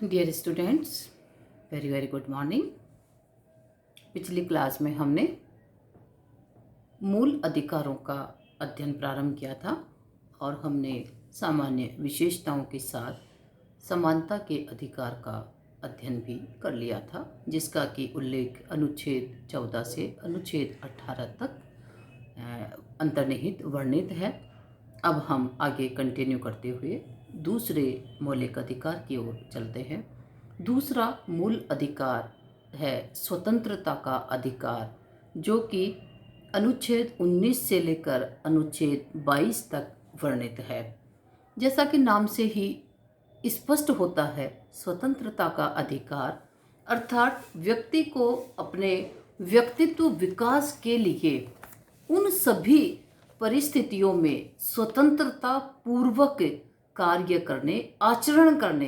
Dear students, very very good morning. पिछली class में हमने मूल अधिकारों का अध्ययन प्रारंभ किया था और हमने सामान्य विशेषताओं के साथ समानता के अधिकार का अध्ययन भी कर लिया था, जिसका कि उल्लेख अनुच्छेद 14 से अनुच्छेद 18 तक अंतर्निहित वर्णित है। अब हम आगे कंटिन्यू करते हुए दूसरे मौलिक अधिकार की ओर चलते हैं। दूसरा मूल अधिकार है स्वतंत्रता का अधिकार, जो कि अनुच्छेद 19 से लेकर अनुच्छेद 22 तक वर्णित है। जैसा कि नाम से ही स्पष्ट होता है, स्वतंत्रता का अधिकार अर्थात व्यक्ति को अपने व्यक्तित्व विकास के लिए उन सभी परिस्थितियों में स्वतंत्रता पूर्वक कार्य करने, आचरण करने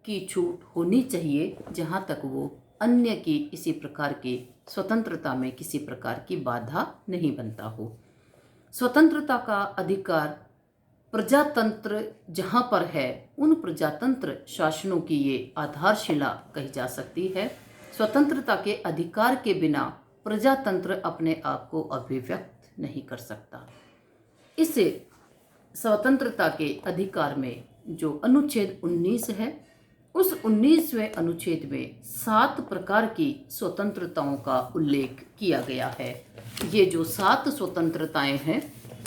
की छूट होनी चाहिए, जहाँ तक वो अन्य की इसी प्रकार की स्वतंत्रता में किसी प्रकार की बाधा नहीं बनता हो। स्वतंत्रता का अधिकार प्रजातंत्र जहाँ पर है, उन प्रजातंत्र शासनों की ये आधारशिला कही जा सकती है। स्वतंत्रता के अधिकार के बिना प्रजातंत्र अपने आप को अभिव्यक्त नहीं कर सकता। इस स्वतंत्रता के अधिकार में जो अनुच्छेद 19 है, उस 19वें अनुच्छेद में 7 प्रकार की स्वतंत्रताओं का उल्लेख किया गया है। ये जो 7 स्वतंत्रताएं हैं,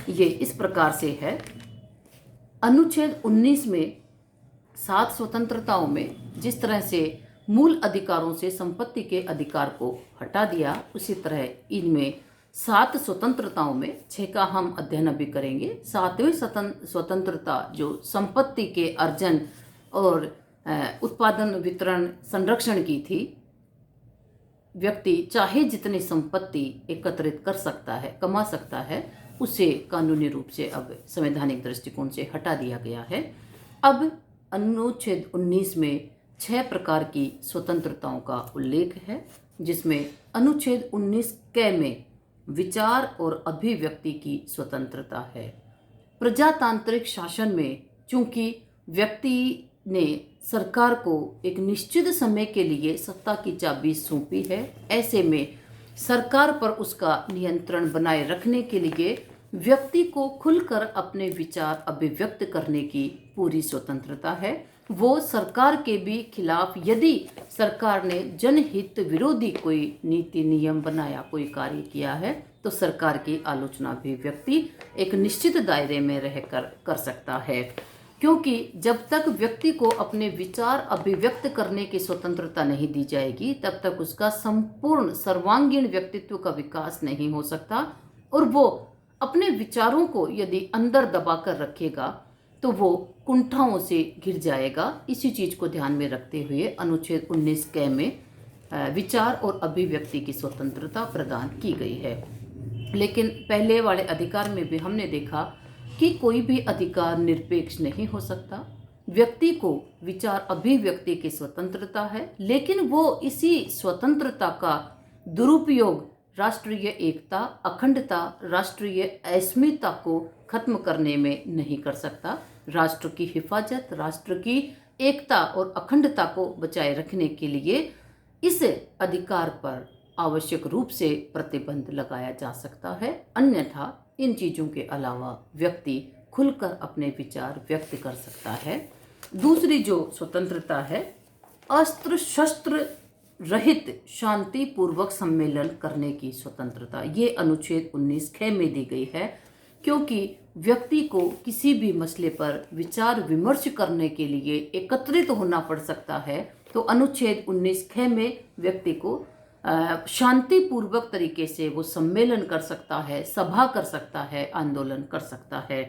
ये इस प्रकार से है। अनुच्छेद 19 में 7 स्वतंत्रताओं में जिस तरह से मूल अधिकारों से संपत्ति के अधिकार को हटा दिया, उसी तरह इनमें 7 स्वतंत्रताओं में 6 का हम अध्ययन अभी करेंगे। 7वीं स्वतंत्रता जो संपत्ति के अर्जन और उत्पादन, वितरण, संरक्षण की थी। व्यक्ति चाहे जितनी संपत्ति एकत्रित कर सकता है, कमा सकता है, उसे कानूनी रूप से अब संवैधानिक दृष्टिकोण से हटा दिया गया है। अब अनुच्छेद 19 में 6 प्रकार की स्वतंत्रताओं का उल्लेख है, जिसमें अनुच्छेद 19 क में विचार और अभिव्यक्ति की स्वतंत्रता है। प्रजातांत्रिक शासन में चूंकि व्यक्ति ने सरकार को एक निश्चित समय के लिए सत्ता की चाबी सौंपी है, ऐसे में सरकार पर उसका नियंत्रण बनाए रखने के लिए व्यक्ति को खुलकर अपने विचार अभिव्यक्त करने की पूरी स्वतंत्रता है। वो सरकार के भी खिलाफ यदि सरकार ने जनहित विरोधी कोई नीति नियम बनाया, कोई कार्य किया है, तो सरकार की आलोचना भी व्यक्ति एक निश्चित दायरे में रहकर कर सकता है। क्योंकि जब तक व्यक्ति को अपने विचार अभिव्यक्त करने की स्वतंत्रता नहीं दी जाएगी, तब तक उसका संपूर्ण सर्वांगीण व्यक्तित्व का विकास नहीं हो सकता, और वो अपने विचारों को यदि अंदर दबा कर रखेगा तो वो कुंठाओं से घिर जाएगा। इसी चीज को ध्यान में रखते हुए अनुच्छेद 19 क में विचार और अभिव्यक्ति की स्वतंत्रता प्रदान की गई है। लेकिन पहले वाले अधिकार में भी हमने देखा कि कोई भी अधिकार निरपेक्ष नहीं हो सकता। व्यक्ति को विचार अभिव्यक्ति की स्वतंत्रता है, लेकिन वो इसी स्वतंत्रता का दुरुपयोग राष्ट्रीय एकता, अखंडता, राष्ट्रीय अस्मिता को खत्म करने में नहीं कर सकता। राष्ट्र की हिफाजत, राष्ट्र की एकता और अखंडता को बचाए रखने के लिए इस अधिकार पर आवश्यक रूप से प्रतिबंध लगाया जा सकता है। अन्यथा इन चीजों के अलावा व्यक्ति खुलकर अपने विचार व्यक्त कर सकता है। दूसरी जो स्वतंत्रता है, अस्त्र शस्त्र रहित शांतिपूर्वक सम्मेलन करने की स्वतंत्रता, ये अनुच्छेद 19 ख में दी गई है। क्योंकि व्यक्ति को किसी भी मसले पर विचार विमर्श करने के लिए एकत्रित होना पड़ सकता है, तो अनुच्छेद 19 ख में व्यक्ति को शांतिपूर्वक तरीके से वो सम्मेलन कर सकता है, सभा कर सकता है, आंदोलन कर सकता है।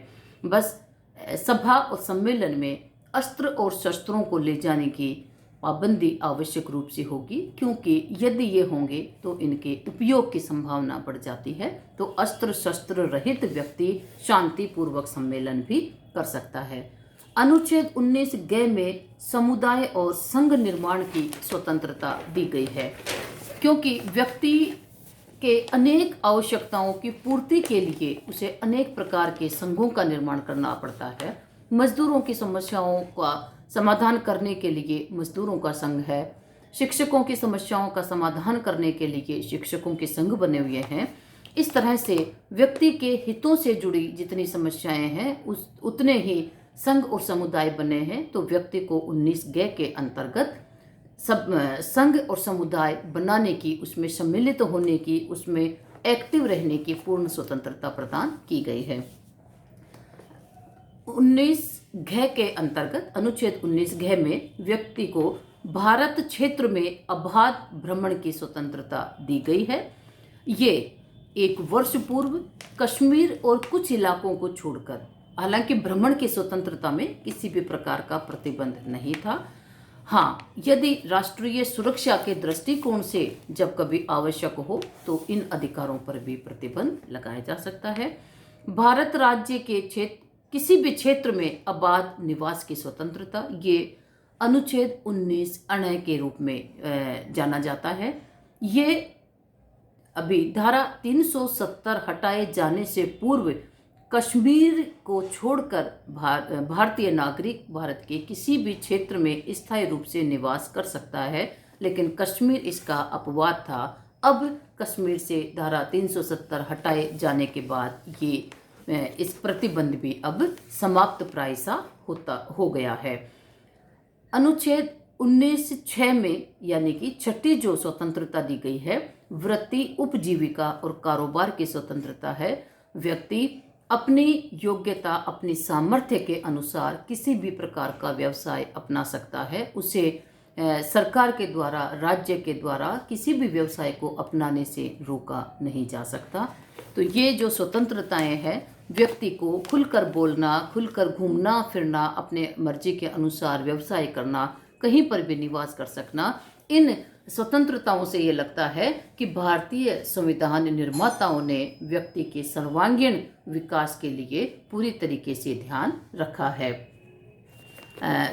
बस सभा और सम्मेलन में अस्त्र और शस्त्रों को ले जाने की पाबंदी आवश्यक रूप से होगी, क्योंकि यदि ये होंगे तो इनके उपयोग की संभावना बढ़ जाती है। तो अस्त्र शस्त्र रहित व्यक्ति शांतिपूर्वक सम्मेलन भी कर सकता है। अनुच्छेद 19 ग में समुदाय और संघ निर्माण की स्वतंत्रता दी गई है, क्योंकि व्यक्ति के अनेक आवश्यकताओं की पूर्ति के लिए उसे अनेक प्रकार के संघों का निर्माण करना पड़ता है। मजदूरों की समस्याओं का समाधान करने के लिए मजदूरों का संघ है, शिक्षकों की समस्याओं का समाधान करने के लिए शिक्षकों के संघ बने हुए हैं। इस तरह से व्यक्ति के हितों से जुड़ी जितनी समस्याएं हैं उतने ही संघ और समुदाय बने हैं। तो व्यक्ति को 19 ग के अंतर्गत सब संघ और समुदाय बनाने की, उसमें सम्मिलित होने की, उसमें एक्टिव रहने की पूर्ण स्वतंत्रता प्रदान की गई है। 19 घ के अंतर्गत अनुच्छेद 19 घ में व्यक्ति को भारत क्षेत्र में अबाध भ्रमण की स्वतंत्रता दी गई है। ये एक वर्ष पूर्व कश्मीर और कुछ इलाकों को छोड़कर, हालांकि भ्रमण की स्वतंत्रता में किसी भी प्रकार का प्रतिबंध नहीं था। हाँ, यदि राष्ट्रीय सुरक्षा के दृष्टिकोण से जब कभी आवश्यक हो तो इन अधिकारों पर भी प्रतिबंध लगाया जा सकता है। भारत राज्य के क्षेत्र, किसी भी क्षेत्र में आबाद निवास की स्वतंत्रता, ये अनुच्छेद 19 अण के रूप में जाना जाता है। ये अभी धारा 370 हटाए जाने से पूर्व कश्मीर को छोड़कर भारतीय नागरिक भारत के किसी भी क्षेत्र में स्थायी रूप से निवास कर सकता है, लेकिन कश्मीर इसका अपवाद था। अब कश्मीर से धारा 370 हटाए जाने के बाद ये इस प्रतिबंध भी अब समाप्त प्राय सा हो गया है। अनुच्छेद 19(6) में यानी कि छठी जो स्वतंत्रता दी गई है, वृत्ति, उपजीविका और कारोबार की स्वतंत्रता है। व्यक्ति अपनी योग्यता, अपनी सामर्थ्य के अनुसार किसी भी प्रकार का व्यवसाय अपना सकता है। उसे सरकार के द्वारा, राज्य के द्वारा किसी भी व्यवसाय को अपनाने से रोका नहीं जा सकता। तो ये जो स्वतंत्रताएं हैं, व्यक्ति को खुलकर बोलना, खुलकर घूमना फिरना, अपने मर्जी के अनुसार व्यवसाय करना, कहीं पर भी निवास कर सकना, इन स्वतंत्रताओं से ये लगता है कि भारतीय संविधान निर्माताओं ने व्यक्ति के सर्वांगीण विकास के लिए पूरी तरीके से ध्यान रखा है।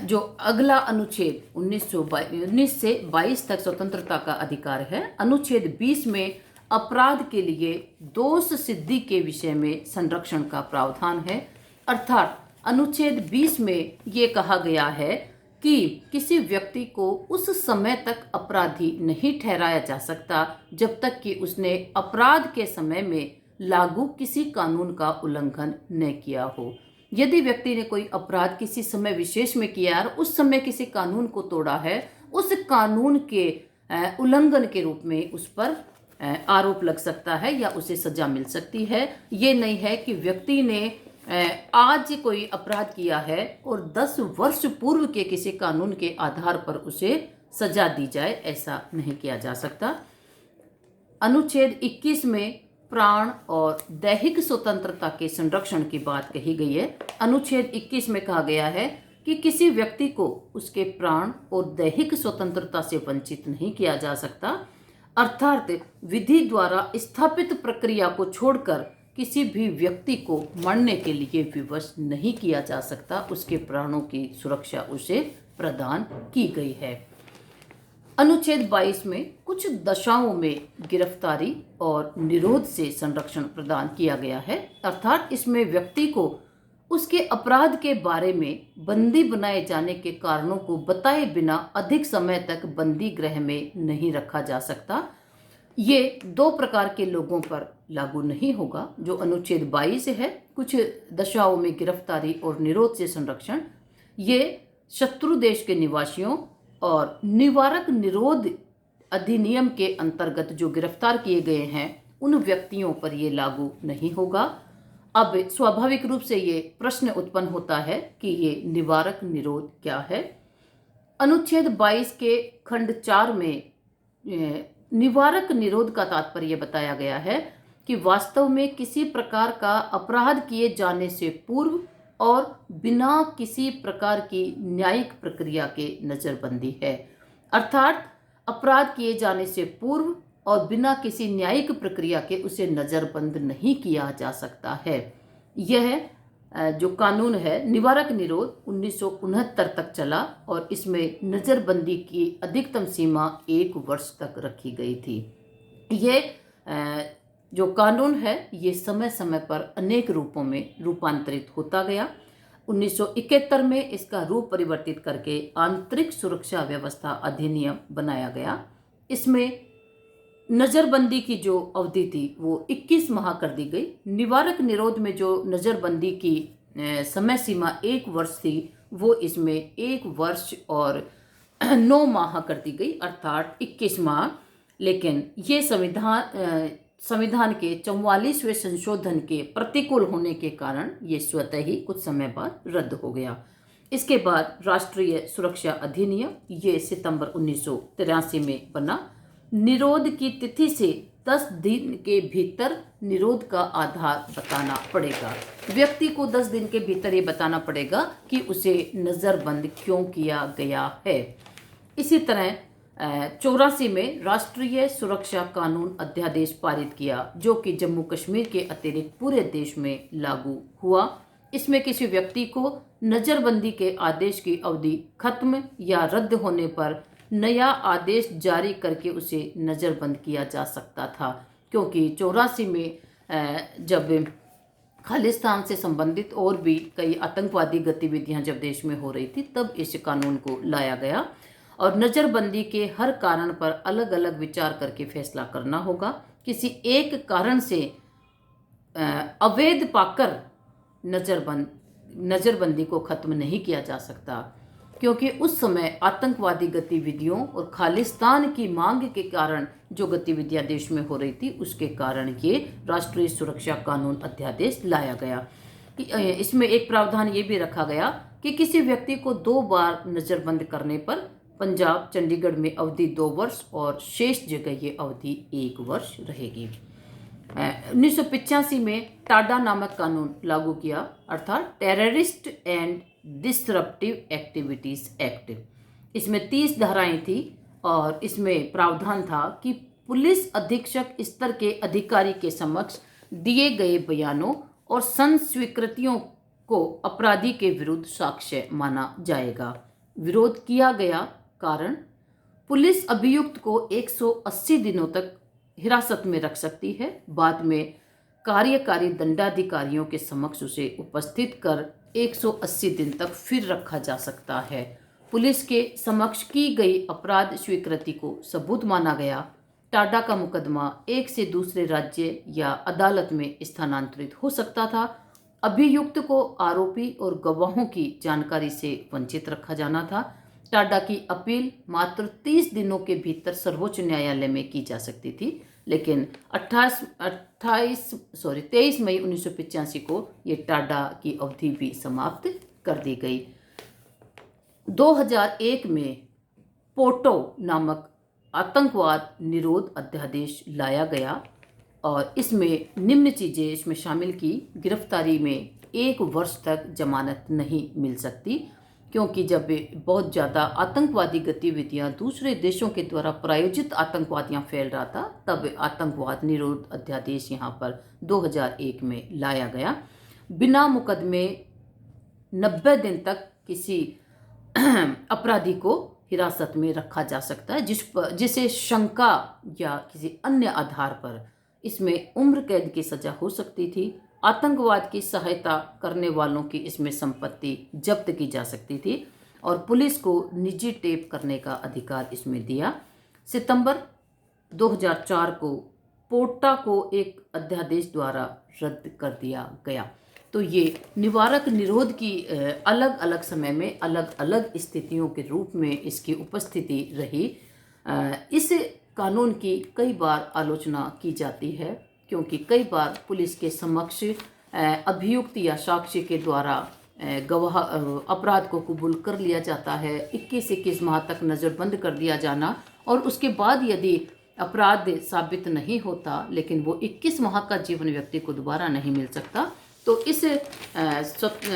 जो अगला अनुच्छेद 19 से 22 तक स्वतंत्रता का अधिकार है। अनुच्छेद 20 में अपराध के लिए दोष सिद्धि के विषय में संरक्षण का प्रावधान है। अर्थात अनुच्छेद 20 में ये कहा गया है कि किसी व्यक्ति को उस समय तक अपराधी नहीं ठहराया जा सकता जब तक कि उसने अपराध के समय में लागू किसी कानून का उल्लंघन न किया हो। यदि व्यक्ति ने कोई अपराध किसी समय विशेष में किया और उस समय किसी कानून को तोड़ा है, उस कानून के उल्लंघन के रूप में उस पर आरोप लग सकता है या उसे सजा मिल सकती है। ये नहीं है कि व्यक्ति ने आज कोई अपराध किया है और 10 वर्ष पूर्व के किसी कानून के आधार पर उसे सजा दी जाए, ऐसा नहीं किया जा सकता। अनुच्छेद 21 में प्राण और दैहिक स्वतंत्रता के संरक्षण की बात कही गई है। अनुच्छेद 21 में कहा गया है कि किसी व्यक्ति को उसके प्राण और दैहिक स्वतंत्रता से वंचित नहीं किया जा सकता। अर्थात विधि द्वारा स्थापित प्रक्रिया को छोड़कर किसी भी व्यक्ति को मरने के लिए विवश नहीं किया जा सकता। उसके प्राणों की सुरक्षा उसे प्रदान की गई है। अनुच्छेद 22 में कुछ दशाओं में गिरफ्तारी और निरोध से संरक्षण प्रदान किया गया है। अर्थात इसमें व्यक्ति को उसके अपराध के बारे में बंदी बनाए जाने के कारणों को बताए बिना अधिक समय तक बंदी गृह में नहीं रखा जा सकता। ये 2 प्रकार के लोगों पर लागू नहीं होगा जो अनुच्छेद 22 है। कुछ दशाओं में गिरफ्तारी और निरोध से संरक्षण, ये शत्रु देश के निवासियों और निवारक निरोध अधिनियम के अंतर्गत जो गिरफ्तार किए गए हैं उन व्यक्तियों पर ये लागू नहीं होगा। अब स्वाभाविक रूप से ये प्रश्न उत्पन्न होता है कि ये निवारक निरोध क्या है। अनुच्छेद 22 के खंड 4 में निवारक निरोध का तात्पर्य बताया गया है कि वास्तव में किसी प्रकार का अपराध किए जाने से पूर्व और बिना किसी प्रकार की न्यायिक प्रक्रिया के नज़रबंदी है। अर्थात अपराध किए जाने से पूर्व और बिना किसी न्यायिक प्रक्रिया के उसे नज़रबंद नहीं किया जा सकता है। यह जो कानून है निवारक निरोध 1969 तक चला और इसमें नज़रबंदी की अधिकतम सीमा 1 वर्ष तक रखी गई थी। ये जो कानून है ये समय समय पर अनेक रूपों में रूपांतरित होता गया। 1971 में इसका रूप परिवर्तित करके आंतरिक सुरक्षा व्यवस्था अधिनियम बनाया गया। इसमें नज़रबंदी की जो अवधि थी वो 21 माह कर दी गई। निवारक निरोध में जो नज़रबंदी की समय सीमा 1 वर्ष थी, वो इसमें 1 वर्ष और 9 माह कर दी गई, अर्थात 21 माह। लेकिन ये संविधान के 44वें संशोधन के प्रतिकूल होने के कारण ये स्वतः ही कुछ समय बाद रद्द हो गया। इसके बाद राष्ट्रीय सुरक्षा अधिनियम ये सितंबर 1983 में बना। निरोध की तिथि से 10 दिन के भीतर निरोध का आधार बताना पड़ेगा। व्यक्ति को 10 दिन के भीतर ये बताना पड़ेगा कि उसे नज़रबंद क्यों किया गया है। इसी तरह 84 में राष्ट्रीय सुरक्षा कानून अध्यादेश पारित किया, जो कि जम्मू कश्मीर के अतिरिक्त पूरे देश में लागू हुआ। इसमें किसी व्यक्ति को नज़रबंदी के आदेश की अवधि खत्म या रद्द होने पर नया आदेश जारी करके उसे नज़रबंद किया जा सकता था, क्योंकि 84 में जब खालिस्तान से संबंधित और भी कई आतंकवादी गतिविधियां जब देश में हो रही थी, तब इस कानून को लाया गया। और नज़रबंदी के हर कारण पर अलग अलग विचार करके फैसला करना होगा। किसी एक कारण से अवैध पाकर नज़रबंदी को ख़त्म नहीं किया जा सकता, क्योंकि उस समय आतंकवादी गतिविधियों और खालिस्तान की मांग के कारण जो गतिविधियां देश में हो रही थी, उसके कारण ये राष्ट्रीय सुरक्षा कानून अध्यादेश लाया गया। इसमें एक प्रावधान ये भी रखा गया कि किसी व्यक्ति को 2 बार नज़रबंद करने पर पंजाब चंडीगढ़ में अवधि 2 वर्ष और शेष जगह ये अवधि 1 वर्ष रहेगी। 1985 में टाडा नामक कानून लागू किया, अर्थात terrorist and disruptive activities act. इसमें 30 धाराएं थी और इसमें प्रावधान था कि पुलिस अधीक्षक स्तर के अधिकारी के समक्ष दिए गए बयानों और संस्वीकृतियों को अपराधी के विरुद्ध साक्ष्य माना जाएगा। विरोध किया गया, कारण पुलिस अभियुक्त को 180 दिनों तक हिरासत में रख सकती है। बाद में कार्यकारी दंडाधिकारियों के समक्ष उसे उपस्थित कर 180 दिन तक फिर रखा जा सकता है। पुलिस के समक्ष की गई अपराध स्वीकृति को सबूत माना गया। टाडा का मुकदमा एक से दूसरे राज्य या अदालत में स्थानांतरित हो सकता था। अभियुक्त को आरोपी और गवाहों की जानकारी से वंचित रखा जाना था। टाडा की अपील मात्र 30 दिनों के भीतर सर्वोच्च न्यायालय में की जा सकती थी, लेकिन 23 मई 1985 को ये टाडा की अवधि भी समाप्त कर दी गई। 2001 में पोटो नामक आतंकवाद निरोध अध्यादेश लाया गया और इसमें निम्न चीज़ें इसमें शामिल की। गिरफ्तारी में 1 वर्ष तक जमानत नहीं मिल सकती, क्योंकि जब बहुत ज़्यादा आतंकवादी गतिविधियां दूसरे देशों के द्वारा प्रायोजित आतंकवादियां फैल रहा था, तब आतंकवाद निरोध अध्यादेश यहाँ पर 2001 में लाया गया। बिना मुकदमे 90 दिन तक किसी अपराधी को हिरासत में रखा जा सकता है, जिसे शंका या किसी अन्य आधार पर इसमें उम्र कैद की सज़ा हो सकती थी। आतंकवाद की सहायता करने वालों की इसमें संपत्ति जब्त की जा सकती थी और पुलिस को निजी टेप करने का अधिकार इसमें दिया। सितंबर 2004 को पोटा को एक अध्यादेश द्वारा रद्द कर दिया गया। तो ये निवारक निरोध की अलग अलग समय में अलग अलग स्थितियों के रूप में इसकी उपस्थिति रही। इस कानून की कई बार आलोचना की जाती है, क्योंकि कई बार पुलिस के समक्ष अभियुक्त या साक्षी के द्वारा गवाह अपराध को कबूल कर लिया जाता है। 21 माह तक नज़रबंद कर दिया जाना और उसके बाद यदि अपराध साबित नहीं होता, लेकिन वो 21 माह का जीवन व्यक्ति को दोबारा नहीं मिल सकता, तो इस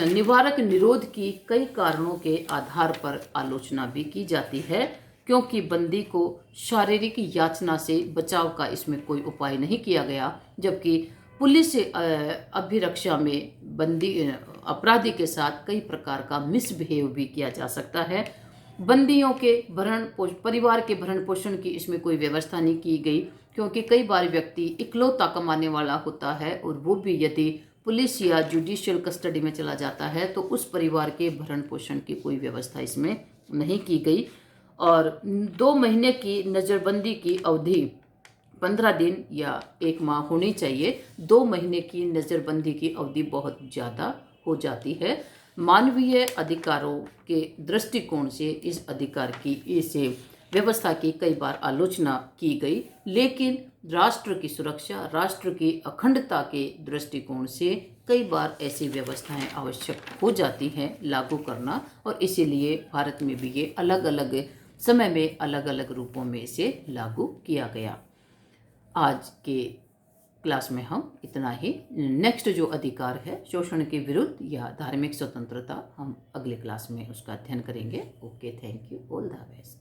निवारक निरोध की कई कारणों के आधार पर आलोचना भी की जाती है, क्योंकि बंदी को शारीरिक यातना से बचाव का इसमें कोई उपाय नहीं किया गया, जबकि पुलिस अभिरक्षा में बंदी अपराधी के साथ कई प्रकार का मिसबिहेव भी किया जा सकता है। बंदियों के परिवार के भरण पोषण की इसमें कोई व्यवस्था नहीं की गई, क्योंकि कई बार व्यक्ति इकलौता कमाने वाला होता है और वो भी यदि पुलिस या जुडिशियल कस्टडी में चला जाता है तो उस परिवार के भरण पोषण की कोई व्यवस्था इसमें नहीं की गई। और 2 महीने की नज़रबंदी की अवधि 15 दिन या 1 माह होनी चाहिए। 2 महीने की नज़रबंदी की अवधि बहुत ज़्यादा हो जाती है। मानवीय अधिकारों के दृष्टिकोण से इस अधिकार की इस व्यवस्था की कई बार आलोचना की गई, लेकिन राष्ट्र की सुरक्षा, राष्ट्र की अखंडता के दृष्टिकोण से कई बार ऐसी व्यवस्थाएं आवश्यक हो जाती हैं लागू करना, और इसीलिए भारत में भी ये अलग अलग समय में अलग अलग रूपों में इसे लागू किया गया। आज के क्लास में हम इतना ही। नेक्स्ट जो अधिकार है शोषण के विरुद्ध या धार्मिक स्वतंत्रता, हम अगले क्लास में उसका अध्ययन करेंगे। Okay, thank you, all the best.